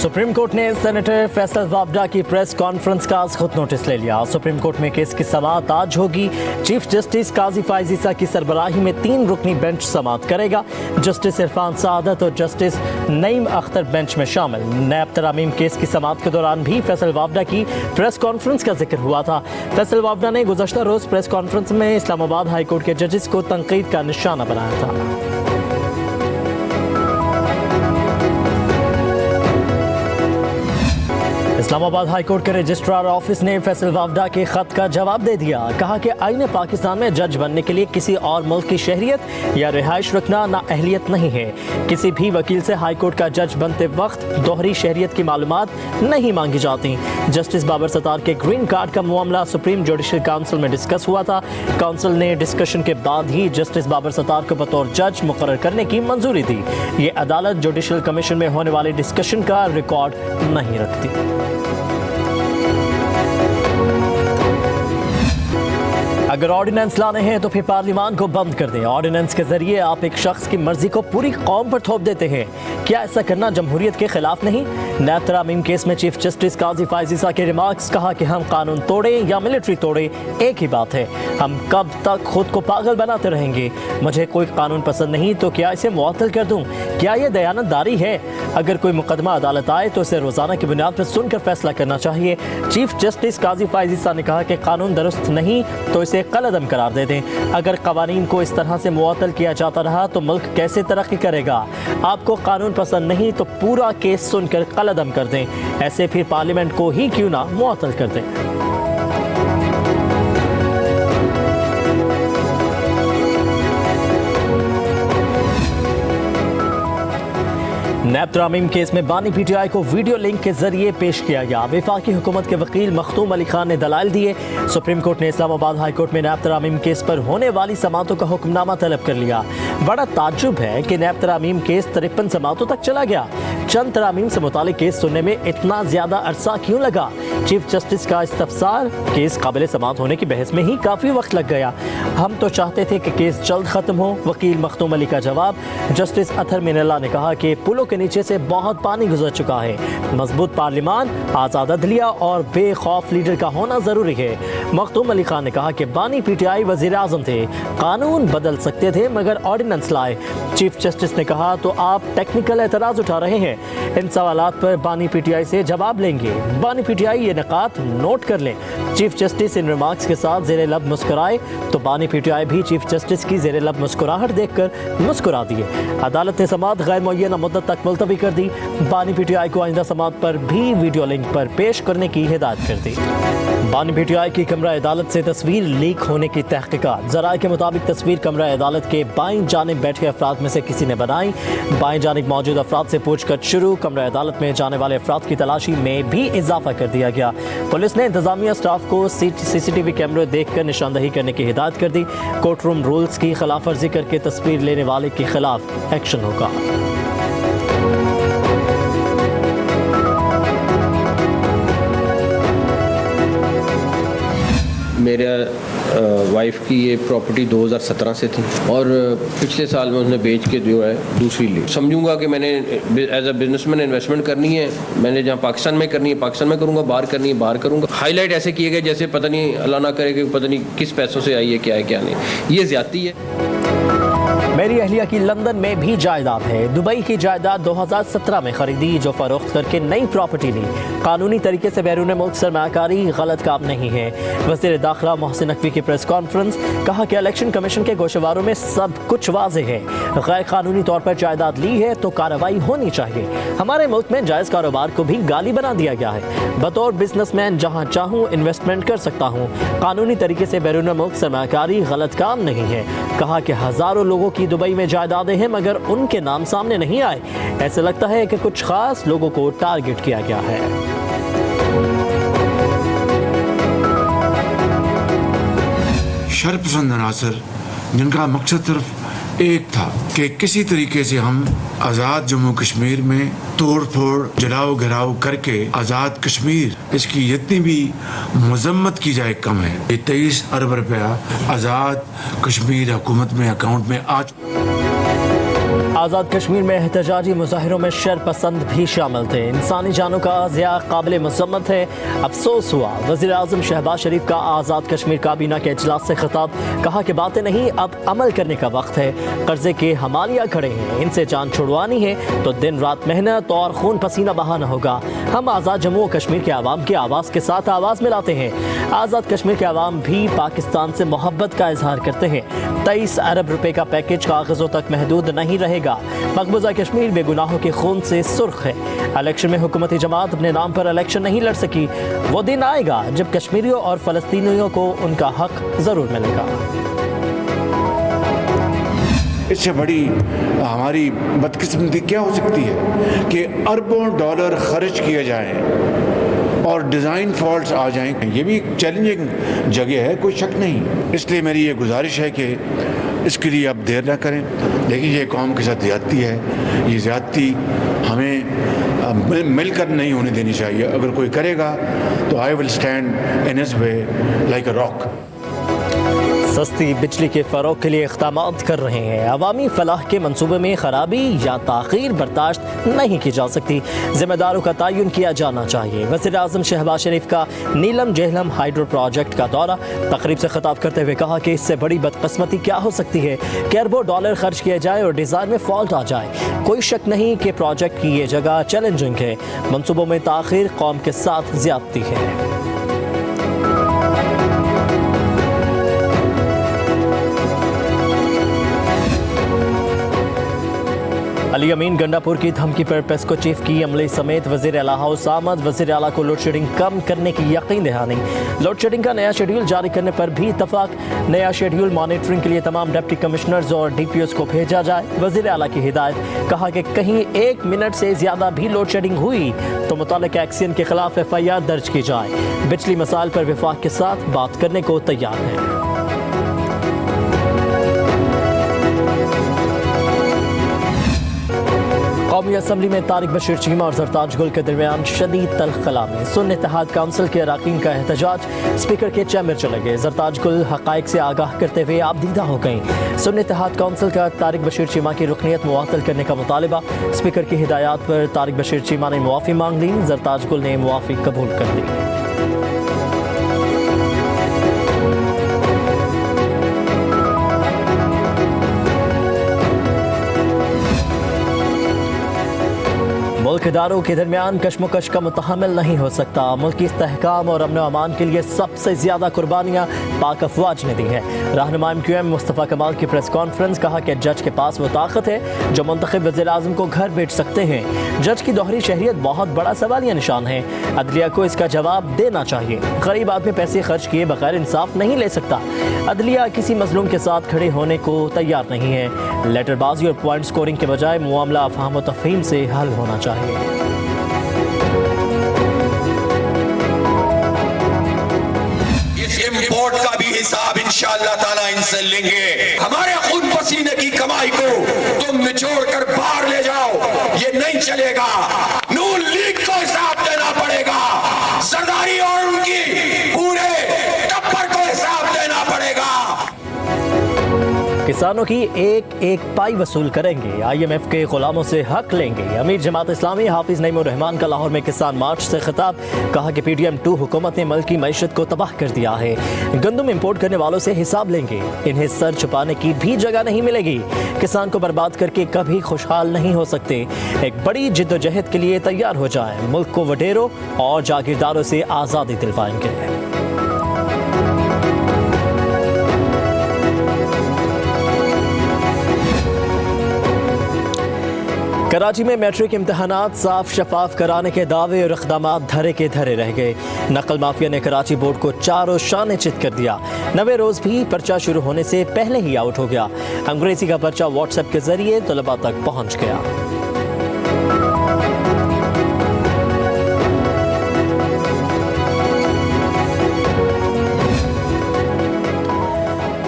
Supreme court ने senator Faisal Vawda की press conference का खुद नोटिस ले लिया। सुप्रीम कोर्ट में केस की समाअत आज होगी। चीफ जस्टिस काजी फाइज ईसा की सरबराही में 3 रुकनी बेंच समाअत करेगा। जस्टिस इरफान सादत और जस्टिस नईम अख्तर बेंच में शामिल। नैब तरामीम केस की समाअत के दौरान भी फैसल वावडा की प्रेस कॉन्फ्रेंस का जिक्र हुआ था। फैसल वावडा ने गुज़श्ता रोज़ प्रेस कॉन्फ्रेंस में इस्लामाबाद हाई कोर्ट के जजेस को तनकीद का निशाना बनाया था। इस्लामाबाद हाई कोर्ट के रजिस्ट्रार ऑफिस ने फैसल वावडा के खत का जवाब दे दिया। कहा कि आईन पाकिस्तान में जज बनने के लिए किसी और मुल्क की शहरियत या रिहाइश रखना नाअहलियत नहीं है। किसी भी वकील से हाई कोर्ट का जज बनते वक्त दोहरी शहरियत की मालूमात नहीं मांगी जाती। जस्टिस बाबर सत्तार के ग्रीन कार्ड का मामला सुप्रीम जुडिशल काउंसिल में डिस्कस हुआ था। काउंसिल ने डिस्कशन के बाद ही जस्टिस बाबर सत्तार को बतौर जज मुकर्रर करने की मंजूरी दी। ये अदालत जुडिशल कमीशन में होने वाले डिस्कशन का रिकॉर्ड नहीं रखती। अगर ऑर्डिनेंस लाने हैं तो फिर पार्लियामान को बंद कर दें। ऑर्डिनेंस के जरिए आप एक शख्स की मर्जी को पूरी कौम पर थोप देते हैं। क्या ऐसा करना जमहूरियत के खिलाफ नहीं? नैब तरामीम केस में चीफ जस्टिस काजी फाइज ईसा के रिमार्क्स। कहा कि हम कानून तोड़े या मिलिट्री तोड़े एक ही बात है। हम कब तक खुद को पागल बनाते रहेंगे? मुझे कोई कानून पसंद नहीं तो क्या इसे मुअत्तल कर दूं? क्या यह दयानतदारी है? अगर कोई मुकदमा अदालत आए तो इसे रोजाना की बुनियाद पर सुनकर फैसला करना चाहिए। चीफ जस्टिस काजी फाइज ईसा ने कहा कि कानून दुरुस्त नहीं तो इसे कलअदम करार दे दें। अगर कवानीन को इस तरह से मुअत्तल किया जाता रहा तो मुल्क कैसे तरक्की करेगा? आपको कानून पसंद नहीं तो पूरा केस सुनकर कलअदम कर दें। ऐसे फिर पार्लियामेंट को ही क्यों ना मुअत्तल कर दें। नैब तरामीम केस में बानी पीटीआई को वीडियो लिंक के जरिए पेश किया गया। वफाकी हुकूमत के वकील मखदूम अली खान ने दलाइल दिए। सुप्रीम कोर्ट ने इस्लामाबाद हाई कोर्ट में नैब तरामीम केस पर होने वाली समाअतों का हुक्मनामा तलब कर लिया। बड़ा ताज्जुब है कि नैब तरामीम केस 53 समाअतों तक चला गया। चंद तरामीम से मुतालिक केस सुनने में इतना ज्यादा अरसा क्यों लगा? चीफ जस्टिस का इस्तफसार केस काबिल समाअत होने की बहस में ही काफी वक्त लग गया। हम तो चाहते थे कि केस जल्द खत्म हो। वकील मखदूम अली का जवाब। जस्टिस अथर मिनल्ला ने कहा कि पुलों के नीचे से बहुत पानी गुजर चुका है। मजबूत पार्लियामान, आजाद अदलिया और बेखौफ लीडर का होना जरूरी है। मखदूम अली खान ने कहा कि बानी पीटीआई वजीर आजम थे, कानून बदल सकते थे मगर ऑर्डिनेंस लाए। चीफ जस्टिस ने कहा तो आप टेक्निकल एतराज उठा रहे हैं। इन सवालात पर बानी पीटीआई से जवाब लेंगे। बानी पीटीआई ये नकात नोट कर लें। चीफ जस्टिस इन रिमार्क्स के साथ जेरे लब मुस्कुराए तो बानी पीटीआई भी चीफ जस्टिस की जेरे लब मुस्कुराहट देखकर मुस्कुरा दिए। अदालत ने समाअत गैर मुअय्यना मुद्दत तक मुलतवी कर दी। बानी पीटीआई को आइंदा समाअत पर भी वीडियो लिंक पर पेश करने की हिदायत कर दी। बानी पीटीआई की कमरा अदालत से तस्वीर लीक होने की तहकीकात। ज़राए के मुताबिक तस्वीर कमरा अदालत के बाईं जानिब बैठे अफराद में से किसी ने बनाई। बाईं जानिब मौजूद अफराद से पूछकर शुरू। कमरा अदालत में जाने वाले अफराद की तलाशी में भी इजाफा कर दिया गया। पुलिस ने इंतजामिया स्टाफ को सीसीटीवी कैमरे देखकर निशानदही करने की हिदायत कर दी। कोर्ट रूम रूल्स की खिलाफ वर्जी करके तस्वीर लेने वाले के खिलाफ एक्शन होगा। मेरे वाइफ की ये प्रॉपर्टी 2017 से थी और पिछले साल में उसने बेच के जो है दूसरी ली। समझूंगा कि मैंने एज अ बिजनेसमैन इन्वेस्टमेंट करनी है। मैंने जहाँ पाकिस्तान में करनी है पाकिस्तान में करूँगा, बाहर करनी है बाहर करूँगा। हाईलाइट ऐसे किए गए जैसे पता नहीं अल्लाह ना करे कि पता नहीं किस पैसों से आई है क्या नहीं। ये ज्यादती है। मेरी अहलिया की लंदन में भी जायदाद है। दुबई की जायदाद 2017 में खरीदी जो फरोख्त करके नई प्रॉपर्टी ली। कानूनी तरीके से बैरून मुल्क सरमायाकारी गलत काम नहीं है। वज़ीर दाखिला मोहसिन नकवी की प्रेस कॉन्फ्रेंस। कहा कि इलेक्शन कमीशन के गोशवारों में सब कुछ वाज़ेह है। गैर कानूनी तौर पर जायदाद ली है तो कार्रवाई होनी चाहिए। हमारे मुल्क में जायज़ कारोबार को भी गाली बना दिया गया है। बतौर बिजनेसमैन जहाँ चाहूँ इन्वेस्टमेंट कर सकता हूँ। कानूनी तरीके से बैरून मुल्क सरमायाकारी गलत काम नहीं है। कहा कि हज़ारों लोगों की दुबई में जायदादें हैं मगर उनके नाम सामने नहीं आए। ऐसे लगता है कि कुछ खास लोगों को टारगेट किया गया है। शरपसंद अनासर जिनका मकसद सिर्फ एक था कि किसी तरीके से हम आज़ाद जम्मू कश्मीर में तोड़ फोड़ जलाओ घिराव करके आज़ाद कश्मीर इसकी जितनी भी मजम्मत की जाए कम है। ये 23 अरब रुपया आज़ाद कश्मीर हुकूमत में अकाउंट में आज आज़ाद कश्मीर में एहतजाजी मुजाहिरों में शर पसंद भी शामिल थे। इंसानी जानों का ज़िया काबिल मज़म्मत है। अफसोस हुआ वज़ीर आज़म शहबाज शरीफ का आज़ाद कश्मीर काबीना के इजलास से खिताब, कहा कि बातें नहीं अब अमल करने का वक्त है। कर्जे के हमालिया खड़े हैं, इनसे जान छुड़वानी है तो दिन रात मेहनत और खून पसीना बहाना होगा। हम आज़ाद जम्मू और कश्मीर के आवाम की आवाज़ के साथ आवाज़ मिलाते हैं। आज़ाद कश्मीर के आवाम भी पाकिस्तान से मोहब्बत का इजहार करते हैं। 23 अरब रुपए का पैकेज कागजों तक महदूद नहीं रहेगा। मकबूजा कश्मीर बेगुनाहों के खून से सुर्ख है। इलेक्शन में हुकूमती जमात अपने नाम पर इलेक्शन नहीं लड़ सकी। वो दिन आएगा जब कश्मीरियों और फलस्तीनियों को उनका हक जरूर मिलेगा। इससे बड़ी हमारी बदकिस्मती क्या हो सकती है कि अरबों डॉलर खर्च किए जाएं और डिज़ाइन फॉल्ट्स आ जाएं। ये भी चैलेंजिंग जगह है, कोई शक नहीं। इसलिए मेरी ये गुजारिश है कि इसके लिए आप देर ना करें। देखिए, ये कौम के साथ ज़्यादती है, ये ज़्यादती हमें मिलकर नहीं होने देनी चाहिए। अगर कोई करेगा तो I will stand in his way like a rock. सस्ती बिजली के फ़रोग़ के लिए इक़दामात कर रहे हैं। अवामी फलाह के मनसूबे में खराबी या ताख़ीर बर्दाश्त नहीं की जा सकती। ज़िम्मेदारों का तयन किया जाना चाहिए। वज़ीर आज़म शहबाज शरीफ का नीलम जेहलम हाइड्रो प्रोजेक्ट का दौरा, तकरीब से खिताब करते हुए कहा कि इससे बड़ी बदकिस्मती क्या हो सकती है कि अरबों डॉलर खर्च किए जाए और डिज़ाइन में फॉल्ट आ जाए। कोई शक नहीं कि प्रोजेक्ट की ये जगह चैलेंजिंग है। मनसूबों में ताख़ीर कौम के साथ ज़्यादती है। अली अमीन गंडापुर की धमकी पर पेस्को चीफ की अमले समेत वज़ीर आला हाउस आमद। वज़ीर आला को लोड शेडिंग कम करने की यकीन दहानी। लोड शेडिंग का नया शेड्यूल जारी करने पर भी इतफाक। नया शेड्यूल मॉनिटरिंग के लिए तमाम डिप्टी कमिश्नर्स और DPOs को भेजा जाए। वज़ीर आला की हिदायत, कहा कि कहीं 1 मिनट से ज़्यादा भी लोड शेडिंग हुई तो मुताल्लिक़ एक्शन के खिलाफ FIR दर्ज की जाए। बिजली मसाइल पर वफाक के साथ बात करने को तैयार है। कौमी असम्बली में तारिक बशीर चीमा और सरताज गुल के दरमियान शदीद तल्ख कलामी। सुन्नी इत्तेहाद काउंसिल के अरकान का एहतजाज, स्पीकर के चैम्बर चले गए। सरताज गुल हक़ाइक़ से आगाह करते हुए आपदीदा हो गईं। सुन्नी इत्तेहाद काउंसिल का तारिक बशीर चीमा की रुकनीत मुअत्तल करने का मुतालिबा। स्पीकर की हिदायत पर तारिक बशीर चीमा ने मुआफ़ी मांग ली। सरताज गुल ने मुआफ़ी कबूल कर ली। मुल्क इदारों के दरमियान कशमकश का मुतहम्मिल नहीं हो सकता। मुल्की इस्तेहकाम और अमन अमान के लिए सबसे ज़्यादा कुर्बानियाँ पाक अफवाज ने दी हैं। रहनुमा MQM मुस्तफ़ा कमाल की प्रेस कॉन्फ्रेंस, कहा कि जज के पास वो ताकत है जो मुंतखब वज़ीर आज़म को घर भेज सकते हैं। जज की दोहरी शहरियत बहुत बड़ा सवालिया निशान है। अदलिया को इसका जवाब देना चाहिए। गरीब आदमी पैसे खर्च किए बगैर इंसाफ नहीं ले सकता। अदलिया किसी मजलूम के साथ खड़े होने को तैयार नहीं है। लेटरबाजी और पॉइंट स्कोरिंग के बजाय मुआमला अफहाम व तफहीम से हल होना चाहिए। इस इम्पोर्ट का भी हिसाब इंशाअल्लाह ताला इनसे लेंगे। हमारे खून पसीने की कमाई को तुम निचोड़ कर बाहर ले जाओ, ये नहीं चलेगा। नून लीग को हिसाब देना पड़ेगा। सरदारी और उनकी पूरे टप्पर को हिसाब देना पड़ेगा। किसानों की एक एक पाई वसूल करेंगे। IMF के गुलामों से हक लेंगे। अमीर जमात इस्लामी हाफिज नईमुर रहमान का लाहौर में किसान मार्च से खिताब, कहा कि PDM-2 हुकूमत ने मुल्क की मईशत को तबाह कर दिया है। गंदम इंपोर्ट करने वालों से हिसाब लेंगे। इन्हें सर छुपाने की भी जगह नहीं मिलेगी। किसान को बर्बाद करके कभी खुशहाल नहीं हो सकते। एक बड़ी जिद्दोजहद के लिए तैयार हो जाए। मुल्क को वडेरों और जागीरदारों से आज़ादी दिलवाएंगे। कराची में मैट्रिक इम्तहानात साफ शफाफ कराने के दावे और इक़दामात धरे के धरे रह गए। नकल माफिया ने कराची बोर्ड को चारों शाने चित कर दिया। 90 रोज़ भी पर्चा शुरू होने से पहले ही आउट हो गया। अंग्रेजी का पर्चा WhatsApp के जरिए तलबा तक पहुँच गया।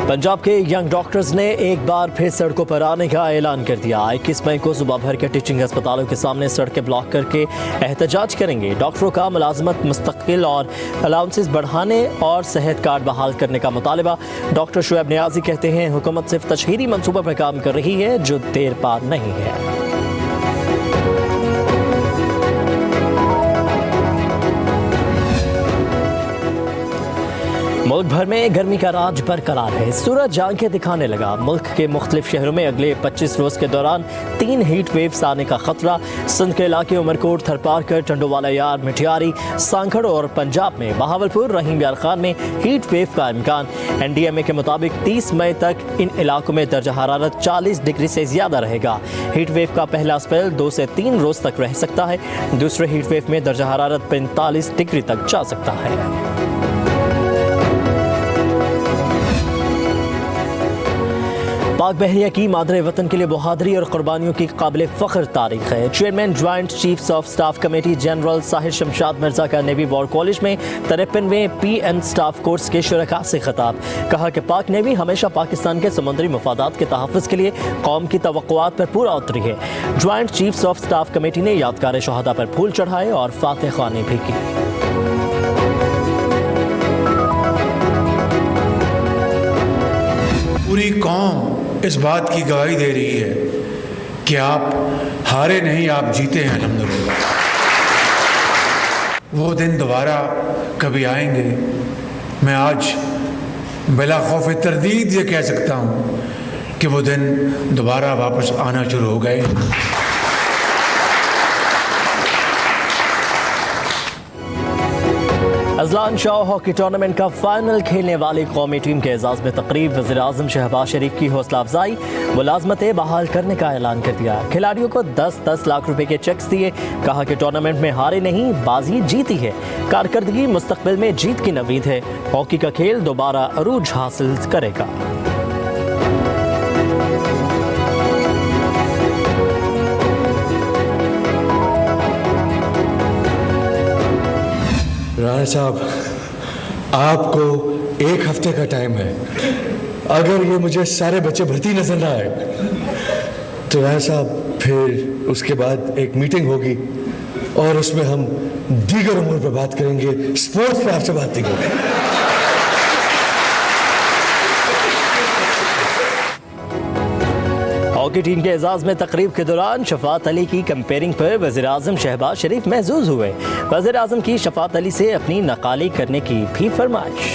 पंजाब के यंग डॉक्टर्स ने एक बार फिर सड़कों पर आने का ऐलान कर दिया। 21 मई को सुबह भर के टीचिंग अस्पतालों के सामने सड़कें ब्लॉक करके एहतजाज करेंगे। डॉक्टरों का मुलाजमत मुस्तकिल और अलाउंसेस बढ़ाने और सेहत कार्ड बहाल करने का मुतालबा। डॉक्टर शुएब नियाजी कहते हैं हुकूमत सिर्फ तशहीरी मंसूबे पर काम कर रही है जो देर पार नहीं है। मुल्क भर में गर्मी का राज बरकरार है। सूरज आंखें दिखाने लगा। मुल्क के मुख्तलिफ शहरों में अगले 25 रोज के दौरान 3 हीट वेव्स आने का खतरा। सिंध के इलाके उमरकोट, थरपारकर, टंडोवाला यार, मिठियारी, सांखड़ और पंजाब में बहावलपुर, रहीम यार खान में हीट वेव का इम्कान। NDMA के मुताबिक 30 मई तक इन इलाकों में दर्जा हरारत 40 डिग्री से ज्यादा रहेगा। हीट वेव का पहला स्पेल 2 से 3 रोज तक रह सकता है। दूसरे हीट वेव में दर्जा हरारत 45 डिग्री तक जा सकता है। पाक बहरिया की मादरे वतन के लिए बहादुरी और कुर्बानियों की काबिल फ़ख्र तारीख है। Chairman joint chiefs of staff committee general Sahir Shamshad Mirza का नेवी वॉर कॉलेज में 53वें PN स्टाफ कोर्स के शुरका से खिताब। कहा कि पाक नेवी हमेशा पाकिस्तान के समुद्री मफादात के तहफ़्फ़ुज़ के लिए कौम की तवक्कुआत पर पूरा उतरी है। Joint chiefs of staff committee ने यादगार शहादा पर फूल चढ़ाए और फातह ख्वानी भी की। पूरी कौम इस बात की गवाही दे रही है कि आप हारे नहीं, आप जीते हैं अल्हम्दुलिल्लाह। वो दिन दोबारा कभी आएंगे। मैं आज बिला खौफ तरदीद ये कह सकता हूँ कि वो दिन दोबारा वापस आना शुरू हो गए। अजलान शाह हॉकी टूर्नामेंट का फाइनल खेलने वाली कौमी टीम के एजाज में तकरीब। वज़ीर-ए-आज़म शहबाज शरीफ की हौसला अफजाई, मुलाजमतें बहाल करने का ऐलान कर दिया। खिलाड़ियों को 10-10 लाख रुपए के चेक्स दिए। कहा कि टूर्नामेंट में हारे नहीं, बाजी जीती है। कारकर्दगी मुस्तकबिल में जीत की नवीद है। हॉकी का खेल दोबारा अरूज हासिल करेगा। राणा साहब, आपको 1 हफ्ते का टाइम है। अगर ये मुझे सारे बच्चे भर्ती नजर ना आए तो राणा साहब फिर उसके बाद एक मीटिंग होगी और उसमें हम दीगर उम्र पर बात करेंगे। स्पोर्ट्स पे आपसे बात नहीं करेंगे। हॉकी टीम के एजाज में तकरीब के दौरान शफात अली की कंपेयरिंग पर वज़ीर-ए-आज़म शहबाज शरीफ महजूज हुए। वज़ीर-ए-आज़म की शफात अली से अपनी नकाली करने की भी फरमाइश।